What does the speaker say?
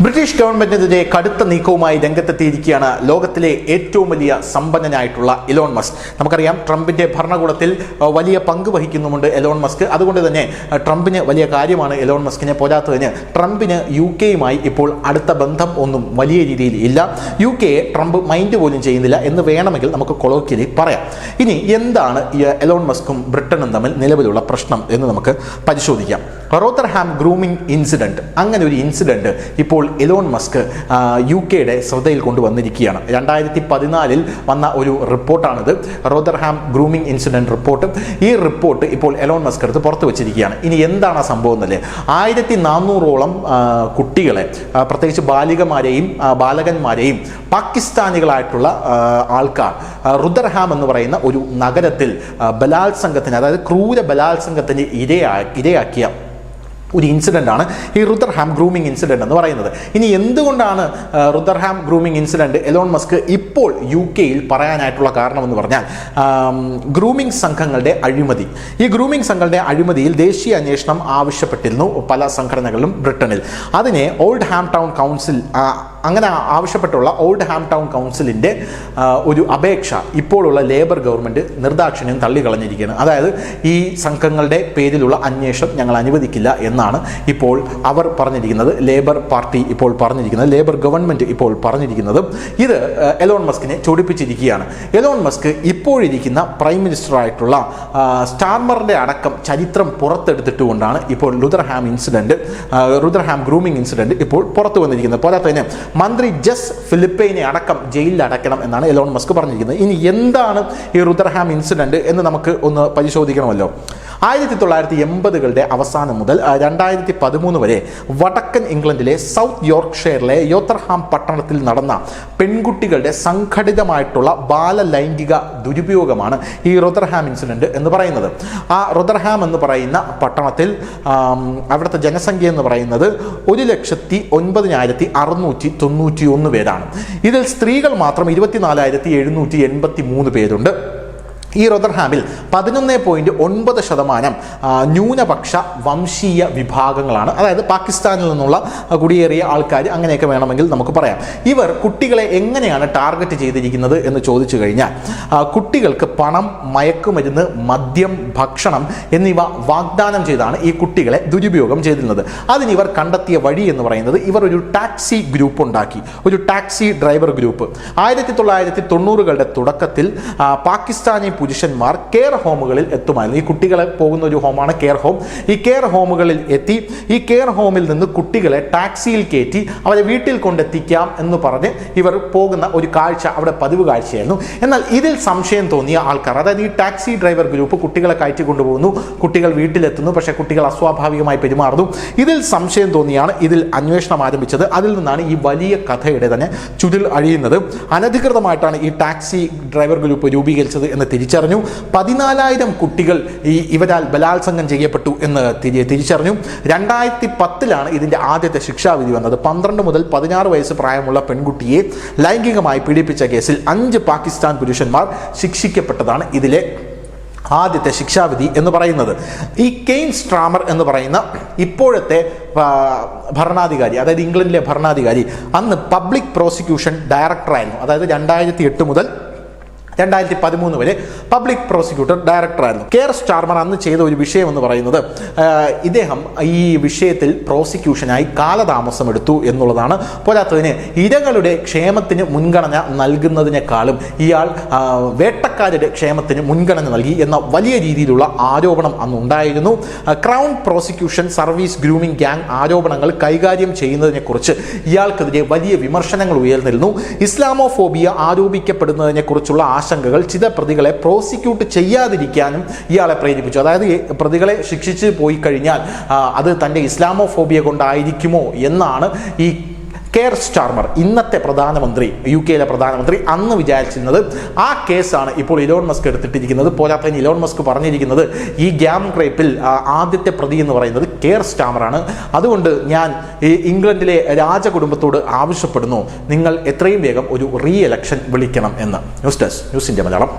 British ഗവൺമെന്റിനെതിരെ കടുത്ത നീക്കവുമായി രംഗത്തെത്തിയിരിക്കുകയാണ് ലോകത്തിലെ ഏറ്റവും വലിയ സമ്പന്നനായിട്ടുള്ള എലോൺ മസ്ക്. നമുക്കറിയാം, ട്രംപിന്റെ ഭരണകൂടത്തിൽ വലിയ പങ്ക് വഹിക്കുന്നുമുണ്ട് എലോൺ മസ്ക്. അതുകൊണ്ട് തന്നെ ട്രംപിന് വലിയ കാര്യമാണ് എലോൺ മസ്കിനെ. പോരാത്തതിന് ട്രംപിന് UK-യുമായി ഇപ്പോൾ അടുത്ത ബന്ധം ഒന്നും വലിയ രീതിയിൽ ഇല്ല. UK-യെ ട്രംപ് മൈൻഡ് പോലും ചെയ്യുന്നില്ല എന്ന് വേണമെങ്കിൽ നമുക്ക് കൊളോക്കിയലി പറയാം. ഇനി എന്താണ് എലോൺ മസ്കും ബ്രിട്ടനും തമ്മിൽ നിലവിലുള്ള പ്രശ്നം എന്ന് നമുക്ക് പരിശോധിക്കാം. റോദർഹാം ഗ്രൂമിംഗ് ഇൻസിഡന്റ്, അങ്ങനെ ഒരു ഇൻസിഡന്റ് ഇപ്പോൾ എലോൺ മസ്ക് UK-യുടെ ശ്രദ്ധയിൽ കൊണ്ടുവന്നിരിക്കുകയാണ്. 2014 വന്ന ഒരു റിപ്പോർട്ടാണിത്, റോദർഹാം ഗ്രൂമിംഗ് ഇൻസിഡന്റ് റിപ്പോർട്ട്. ഈ റിപ്പോർട്ട് ഇപ്പോൾ എലോൺ മസ്ക് എടുത്ത് പുറത്തു വച്ചിരിക്കുകയാണ്. ഇനി എന്താണ് ആ സംഭവം എന്നല്ലേ? 1400ഓളം കുട്ടികളെ, പ്രത്യേകിച്ച് ബാലികമാരെയും ബാലകന്മാരെയും പാകിസ്ഥാനികളായിട്ടുള്ള ആൾക്കാർ റുദർഹാം എന്ന് പറയുന്ന ഒരു നഗരത്തിൽ ബലാത്സംഗത്തിന്, അതായത് ക്രൂര ബലാത്സംഗത്തിന് ഇരയാക്കിയ ഒരു ഇൻസിഡൻ്റാണ് ഈ റുദർഹാം ഗ്രൂമിംഗ് ഇൻസിഡൻറ്റ് എന്ന് പറയുന്നത്. ഇനി എന്തുകൊണ്ടാണ് റുദർഹാം ഗ്രൂമിംഗ് ഇൻസിഡൻറ്റ് എലോൺ മസ്ക് ഇപ്പോൾ UK-യിൽ പറയാനായിട്ടുള്ള കാരണമെന്ന് പറഞ്ഞാൽ, ഗ്രൂമിംഗ് സംഘങ്ങളുടെ അഴിമതി. ഈ ഗ്രൂമിംഗ് സംഘങ്ങളുടെ അഴിമതിയിൽ ദേശീയ അന്വേഷണം ആവശ്യപ്പെട്ടിരുന്നു പല സംഘടനകളിലും ബ്രിട്ടനിൽ. അതിനെ ഓൾഡ് ഹാം ടൗൺ കൗൺസിൽ, അങ്ങനെ ആവശ്യപ്പെട്ടുള്ള ഓൾഡ് ഹാം ടൗൺ കൗൺസിലിൻ്റെ ഒരു അപേക്ഷ ഇപ്പോഴുള്ള ലേബർ ഗവൺമെൻറ് നിർദാക്ഷിണ്യം തള്ളിക്കളഞ്ഞിരിക്കുകയാണ്. അതായത് ഈ സംഘങ്ങളുടെ പേരിലുള്ള അന്വേഷണം ഞങ്ങൾ അനുവദിക്കില്ല എന്നാണ് ഇപ്പോൾ അവർ പറഞ്ഞിരിക്കുന്നത്. ലേബർ പാർട്ടി ഇപ്പോൾ പറഞ്ഞിരിക്കുന്നത്, ലേബർ ഗവൺമെൻറ് ഇപ്പോൾ പറഞ്ഞിരിക്കുന്നത്. ഇത് എലോൺ മസ്കിനെ ചൊടിപ്പിച്ചിരിക്കുകയാണ്. എലോൺ മസ്ക് ഇപ്പോഴിരിക്കുന്ന പ്രൈം മിനിസ്റ്ററായിട്ടുള്ള സ്റ്റാർമറിൻ്റെ അടക്കം ചരിത്രം പുറത്തെടുത്തിട്ടുകൊണ്ടാണ് ഇപ്പോൾ റുദർഹാം ഗ്രൂമിംഗ് ഇൻസിഡൻറ്റ് ഇപ്പോൾ പുറത്തു വന്നിരിക്കുന്നത്. പോരാത്തതിന് മന്ത്രി ജസ് ഫിലിപ്പൈനെ അടക്കം ജയിലിൽ അടയ്ക്കണം എന്നാണ് എലോൺ മസ്ക് പറഞ്ഞിരിക്കുന്നത്. ഇനി എന്താണ് ഈ റുദർഹാം ഇൻസിഡൻറ്റ് എന്ന് നമുക്ക് ഒന്ന് പരിശോധിക്കണമല്ലോ. 1980കളുടെ അവസാനം മുതൽ 2013 വരെ വടക്കൻ ഇംഗ്ലണ്ടിലെ സൗത്ത് യോർക്ക്ഷയറിലെ യോത്തർഹാം പട്ടണത്തിൽ നടന്ന പെൺകുട്ടികളുടെ സംഘടിതമായിട്ടുള്ള ബാലലൈംഗിക ദുരുപയോഗമാണ് ഈ റുദർഹാം ഇൻസിഡൻറ്റ് എന്ന് പറയുന്നത്. ആ റുദർഹാം എന്ന് പറയുന്ന പട്ടണത്തിൽ അവിടുത്തെ ജനസംഖ്യ എന്ന് പറയുന്നത് 1,09,691 പേരാണ്. ഇതിൽ സ്ത്രീകൾ മാത്രം 24,783 പേരുണ്ട്. ഈ റുദർഹാമിൽ 11.9% ന്യൂനപക്ഷ വംശീയ വിഭാഗങ്ങളാണ്. അതായത് പാകിസ്ഥാനിൽ നിന്നുള്ള കുടിയേറിയ ആൾക്കാർ, അങ്ങനെയൊക്കെ വേണമെങ്കിൽ നമുക്ക് പറയാം. ഇവർ കുട്ടികളെ എങ്ങനെയാണ് ടാർഗറ്റ് ചെയ്തിരിക്കുന്നത് എന്ന് ചോദിച്ചു കഴിഞ്ഞാൽ, കുട്ടികൾക്ക് പണം, മയക്കുമരുന്ന്, മദ്യം, ഭക്ഷണം എന്നിവ വാഗ്ദാനം ചെയ്താണ് ഈ കുട്ടികളെ ദുരുപയോഗം ചെയ്തിരുന്നത്. അതിനിവർ കണ്ടെത്തിയ വഴി എന്ന് പറയുന്നത്, ഇവർ ഒരു ടാക്സി ഗ്രൂപ്പ് ഉണ്ടാക്കി, ഒരു ടാക്സി ഡ്രൈവർ ഗ്രൂപ്പ്. 1990കളുടെ തുടക്കത്തിൽ പാകിസ്ഥാനി പുരുഷന്മാർ കെയർ ഹോമുകളിൽ എത്തുമായിരുന്നു. ഈ കുട്ടികളെ പോകുന്ന ഒരു ഹോമാണ് കെയർ ഹോം. ഈ കെയർ ഹോമുകളിൽ എത്തി ഈ കെയർ ഹോമിൽ നിന്ന് കുട്ടികളെ ടാക്സിയിൽ കയറ്റി അവരെ വീട്ടിൽ കൊണ്ടെത്തിക്കാം എന്ന് പറഞ്ഞ് ഇവർ പോകുന്ന ഒരു കാഴ്ച അവിടെ പതിവ് കാഴ്ചയായിരുന്നു. എന്നാൽ ഇതിൽ സംശയം തോന്നിയ ആൾക്കാർ, അതായത് ഈ ടാക്സി ഡ്രൈവർ ഗ്രൂപ്പ് കുട്ടികളെ കയറ്റി കൊണ്ടുപോകുന്നു, കുട്ടികൾ വീട്ടിലെത്തുന്നു, പക്ഷേ കുട്ടികൾ അസ്വാഭാവികമായി പെരുമാറുന്നു. ഇതിൽ സംശയം തോന്നിയാണ് ഇതിൽ അന്വേഷണം ആരംഭിച്ചത്. അതിൽ നിന്നാണ് ഈ വലിയ കഥയുടെ തന്നെ ചുരുൾ അഴിയുന്നത്. അനധികൃതമായിട്ടാണ് ഈ ടാക്സി ഡ്രൈവർ ഗ്രൂപ്പ് രൂപീകരിച്ചത് എന്ന് തിരിച്ചറിഞ്ഞു. 14,000 കുട്ടികൾ ഇവരാൽ ബലാത്സംഗം ചെയ്യപ്പെട്ടു എന്ന് തിരിച്ചറിഞ്ഞു. 2010 ഇതിന്റെ ആദ്യത്തെ ശിക്ഷാവിധി വന്നത്. 12 മുതൽ 16 വയസ്സ് പ്രായമുള്ള പെൺകുട്ടിയെ ലൈംഗികമായി പീഡിപ്പിച്ച കേസിൽ 5 പാകിസ്ഥാൻ പുരുഷന്മാർ ശിക്ഷിക്കപ്പെട്ടതാണ് ഇതിലെ ആദ്യത്തെ ശിക്ഷാവിധി എന്ന് പറയുന്നത്. ഈ കെയ്ൻ സ്ട്രാമർ എന്ന് പറയുന്ന ഇപ്പോഴത്തെ ഭരണാധികാരി, അതായത് ഇംഗ്ലണ്ടിലെ ഭരണാധികാരി, അന്ന് പബ്ലിക് പ്രോസിക്യൂഷൻ ഡയറക്ടറായിരുന്നു. അതായത് 2008 മുതൽ 2013 വരെ പബ്ലിക് പ്രോസിക്യൂട്ടർ ഡയറക്ടറായിരുന്നു. കെയർ സ്റ്റാർമർ അന്ന് ചെയ്ത ഒരു വിഷയം എന്ന് പറയുന്നത്, ഇദ്ദേഹം ഈ വിഷയത്തിൽ പ്രോസിക്യൂഷനായി കാലതാമസം എടുത്തു എന്നുള്ളതാണ്. പോരാത്തതിന് ഇരകളുടെ ക്ഷേമത്തിന് മുൻഗണന നൽകുന്നതിനേക്കാളും ഇയാൾ വേട്ടക്കാരുടെ ക്ഷേമത്തിന് മുൻഗണന നൽകി എന്ന വലിയ രീതിയിലുള്ള ആരോപണം അന്നുണ്ടായിരുന്നു. Crown Prosecution Service grooming gang ആരോപണങ്ങൾ കൈകാര്യം ചെയ്യുന്നതിനെക്കുറിച്ച് ഇയാൾക്കെതിരെ വലിയ വിമർശനങ്ങൾ ഉയർന്നിരുന്നു. ഇസ്ലാമോഫോബിയ ആരോപിക്കപ്പെടുന്നതിനെക്കുറിച്ചുള്ള ആശങ്കകൾ ചില പ്രതികളെ പ്രോസിക്യൂട്ട് ചെയ്യാതിരിക്കാനും ഇയാളെ പ്രേരിപ്പിച്ചു. അതായത് പ്രതികളെ ശിക്ഷിച്ച് പോയി കഴിഞ്ഞാൽ അത് തൻ്റെ ഇസ്ലാമോഫോബിയ കൊണ്ടായിരിക്കുമോ എന്നാണ് ഈ കെയർ സ്റ്റാർമർ, ഇന്നത്തെ പ്രധാനമന്ത്രി, UK-യിലെ പ്രധാനമന്ത്രി, അന്ന് വിചാരിച്ചിരുന്നത്. ആ കേസാണ് ഇപ്പോൾ ഇലോൺ മസ്ക് എടുത്തിട്ടിരിക്കുന്നത്. പോരാത്തതിന് ഇലോൺ മസ്ക് പറഞ്ഞിരിക്കുന്നത്, ഈ ഗ്യാം റേപ്പിൽ ആദ്യത്തെ പ്രതി എന്ന് പറയുന്നത് കെയർ സ്റ്റാർമറാണ്. അതുകൊണ്ട് ഞാൻ ഈ ഇംഗ്ലണ്ടിലെ രാജകുടുംബത്തോട് ആവശ്യപ്പെടുന്നു, നിങ്ങൾ എത്രയും വേഗം ഒരു റീ എലക്ഷൻ വിളിക്കണം എന്ന്. News desk, news India Malayalam.